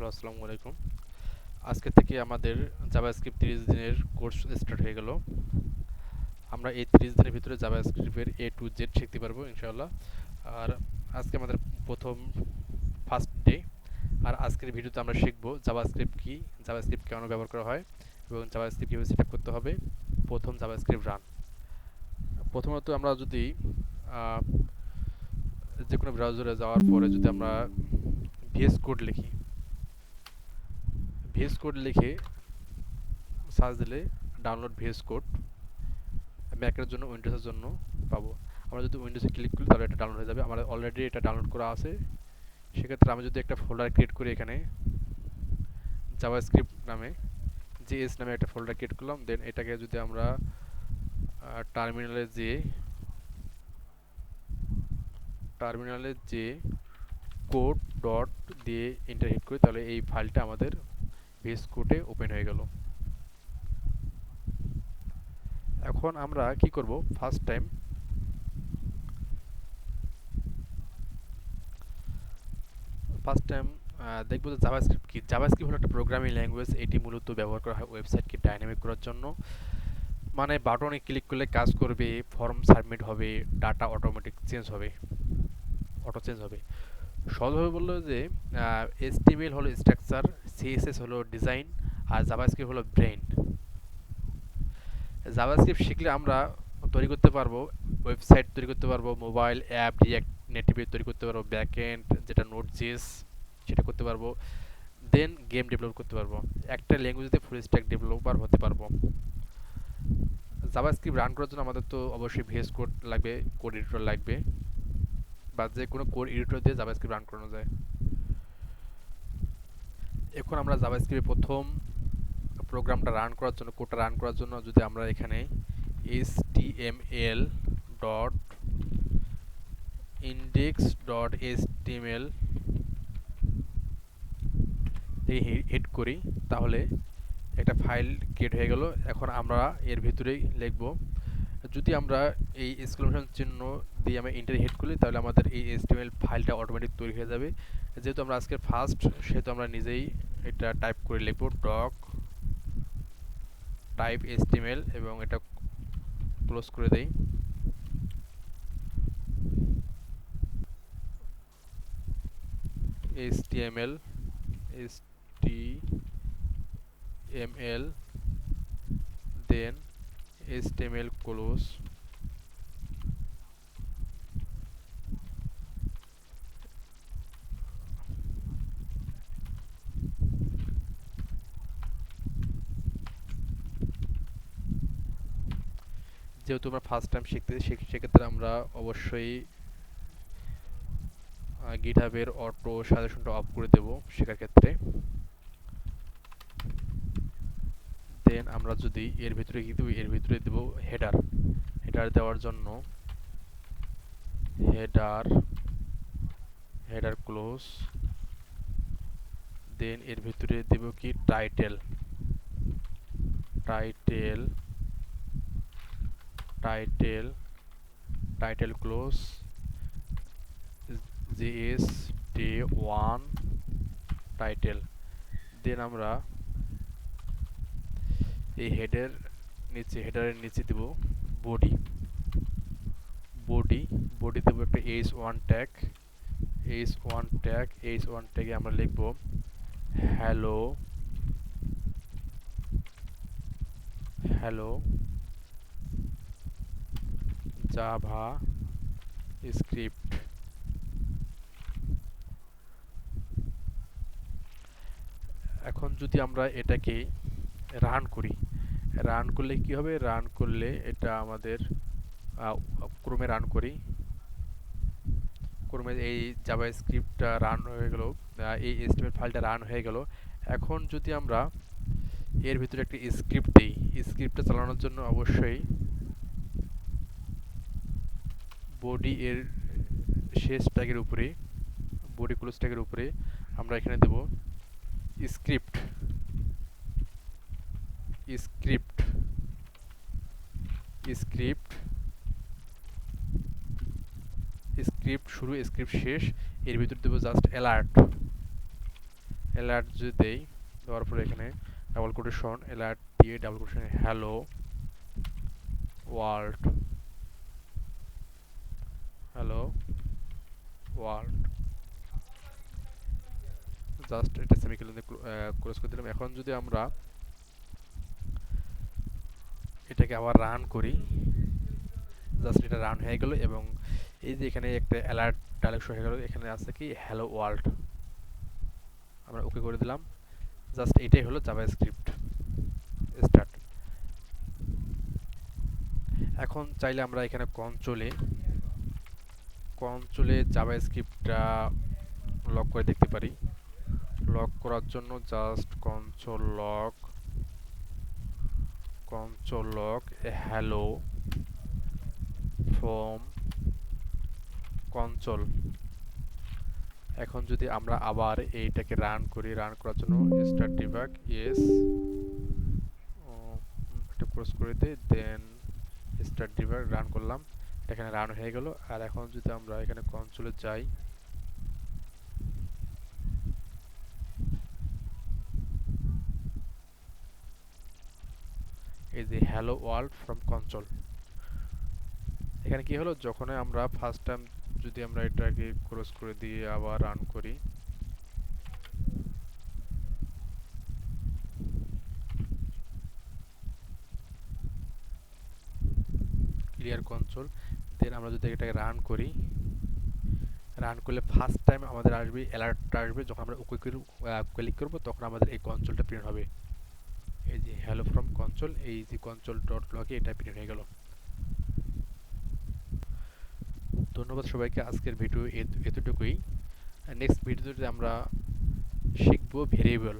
Hello, আসসালামু আলাইকুম। আজকে থেকে আমাদের জাভাস্ক্রিপ্ট 30 দিনের কোর্স স্টার্ট হয়ে গেল। আমরা এই 30 দিনের ভিতরে জাভাস্ক্রিপ্টের এ টু জেড শিখতে পারবো ইনশাআল্লাহ। আর আজকে আমাদের প্রথম ফার্স্ট ডে। আর আজকের ভিডিওতে আমরা শিখব জাভাস্ক্রিপ্ট কি, জাভাস্ক্রিপ্ট কেন ব্যবহার করা হয় এবং জাভাস্ক্রিপ্ট কীভাবে সেট আপ করতে হবে। প্রথম জাভাস্ক্রিপ্ট রান। প্রথমত আমরা যদি আহ, যে কোনো ব্রাউজারে যাওয়ার পরে যদি আমরা ভিএস কোড লিখি, ভিএস কোড লিখে সার্চ দিলে ডাউনলোড ভিএস কোড ম্যাকের জন্য, উইন্ডোজের জন্য পাবো। আমরা যদি উইন্ডোজে ক্লিক করি তাহলে এটা ডাউনলোড হয়ে যাবে। আমার অলরেডি এটা ডাউনলোড করা আছে। সেক্ষেত্রে আমি যদি একটা ফোল্ডার ক্রিয়েট করি, এখানে জাভাস্ক্রিপ্ট নামে, জিএস নামে একটা ফোল্ডার ক্রিয়েট করলাম। দেন এটাকে যদি আমরা টার্মিনালে যে কোড ডট দিয়ে এন্টার হিট করি, তাহলে এই ফাইলটা আমাদের ভিএস কোডে ওপেন হয়ে গেল। এখন আমরা কি করব, ফার্স্ট টাইম দেখবো যে জাভাস্ক্রিপ্ট কি। জাভাস্ক্রিপ্ট হলো একটা প্রোগ্রামিং ল্যাঙ্গুয়েজ। এটি মূলত ব্যবহার করা হয় ওয়েবসাইটকে ডাইনামিক করার জন্য। মানে বাটনে ক্লিক করলে কাজ করবে, ফর্ম সাবমিট হবে, ডাটা অটোমেটিক অটো চেঞ্জ হবে। সহজভাবে বললো যে এইচটিএমএল হলো স্ট্রাকচার, সিএসএস হলো ডিজাইন, আর জাভাস্ক্রিপ্ট হলো ব্রেইন। জাভাস্ক্রিপ্ট শিখলে আমরা তৈরি করতে পারবো ওয়েবসাইট, তৈরি করতে পারবো মোবাইল অ্যাপ, রিঅ্যাক্ট নেটিভে তৈরি করতে পারবো, ব্যাকএন্ড যেটা নোড.জেএস সেটা করতে পারবো, দেন গেম ডেভেলপ করতে পারবো। একটা ল্যাঙ্গুয়েজে ফুল স্ট্যাক ডেভেলপার হতে পারবো। জাভাস্ক্রিপ্ট রান করার জন্য আমাদের তো অবশ্যই ভিএস কোড লাগবে, কোড এডিটর লাগবে, বা যে কোনো কোড এডিটর দিয়ে জাভাস্ক্রিপ্ট রান করানো যায়। এখন আমরা জাভাস্ক্রিপ্টের প্রথম প্রোগ্রামটা রান করার জন্য, কোডটা রান করার জন্য যদি আমরা এখানে html dot index dot html hit করি, তাহলে একটা ফাইল ক্রিয়েট হয়ে গেল। এখন আমরা এর ভিতরেই লিখব। যদি আমরা এই এক্সক্লেমেশন চিহ্ন দিয়ে আমরা এন্টার হিট করি, তাহলে আমাদের এই HTML ফাইলটা অটোমেটিক তৈরি হয়ে যাবে। যেহেতু আমরা আজকে ফার্স্ট, সেহেতু আমরা নিজেই এটা টাইপ করে লিখব, ডক টাইপ HTML, এবং এটা ক্লোজ করে দেই। HTML দেন HTML ক্লোজ। যেহেতু আমরা ফার্স্ট টাইম শিখতেছি, সেক্ষেত্রে আমরা অবশ্যই গিটহাবের অটো সাজেশনটা অফ করে দেব শেখার ক্ষেত্রে। দেন আমরা যদি এর ভিতরে কি দেব, এর ভিতরে দেব হেডার। হেডার দেওয়ার জন্য হেডার ক্লোজ। দেন এর ভিতরে দেব কি title title title title close, JS1 title. Then আমরা এই হেডারের নিচে দেব বডি বডি বডি দেব একটা H1 ট্যাগে আমরা লিখব হ্যালো হ্যালো জাভা স্ক্রিপ্ট। এখন যদি আমরা এটাকে রান করি, রান করলে কি হবে, রান করলে এটা আমাদের ক্রমে রান করি, ক্রমে এই জাভা স্ক্রিপ্টটা রান হয়ে গেল, এই HTML ফাইলটা রান হয়ে গেল। এখন যদি আমরা এর ভিতরে একটা স্ক্রিপ্ট দিই, স্ক্রিপ্টটা চালানোর জন্য অবশ্যই বডি এর শেষ ট্যাগের উপরে, বডি ক্লোজ ট্যাগের উপরে আমরা এখানে দেব স্ক্রিপ্ট স্ক্রিপ্ট স্ক্রিপ্ট স্ক্রিপ্ট শুরু, স্ক্রিপ্ট শেষ। এর ভিতরে দেবো জাস্ট অ্যালার্ট অ্যালার্ট যদি দেই, দেওয়ার পরে এখানে ডাবল কোটেশন অ্যালার্ট দিয়ে double quotation hello world, hello world, just এটা সেমিকোলন দিয়ে ক্লোজ করে দিলাম। এখন যদি আমরা এটাকে আবার রান করি, জাস্ট এটা রান হয়ে গেল এবং এই যে এখানে একটা অ্যালার্ট ডায়লগ শো হয়ে গেল, এখানে আছে কি হ্যালো ওয়ার্ল্ড, আমরা ওকে করে দিলাম। জাস্ট এটাই হলো জাভাস্ক্রিপ্ট স্টার্ট। এখন চাইলে আমরা এখানে কনসোলে জাভাস্ক্রিপ্টটা লক করে দেখতে পারি। লক করার জন্য just console lock hello from console. এখন যদি আমরা আবার এইটাকে রান করি, রান করার জন্য স্টার্ট ডিবাগ ইয়েস, এটা ক্লোজ করে দিই, দেন স্টার্ট ডিবাগ রান করলাম, এখানে রান হয়ে গেল। আর এখন যদি আমরা এখানে কনসোলে যাই, এই যে হ্যালো ওয়ার্ল্ড ফ্রম কনসোল, এখানে কি হলো, যখন আমরা ফার্স্ট টাইম যদি আমরা এটাকে ক্লোজ করে দিয়ে আবার রান করি, ক্লিয়ার কনসোল, দেন আমরা যদি এটাকে রান করি, রান করলে ফার্স্ট টাইম আমাদের আসবে অ্যালার্টটা আসবে, যখন আমরা ওকে ক্লিক করব তখন আমাদের এই কনসোলটা প্রিন্ট হবে। এই যে হ্যালো ফ্রম কনসোল, এই যে কনসোল ডট লগে এটা প্রিন্ট হয়ে গেল। ধন্যবাদ সবাইকে, আজকের ভিডিও এতটুকুই। নেক্সট ভিডিওতে আমরা শিখব ভেরিয়েবল।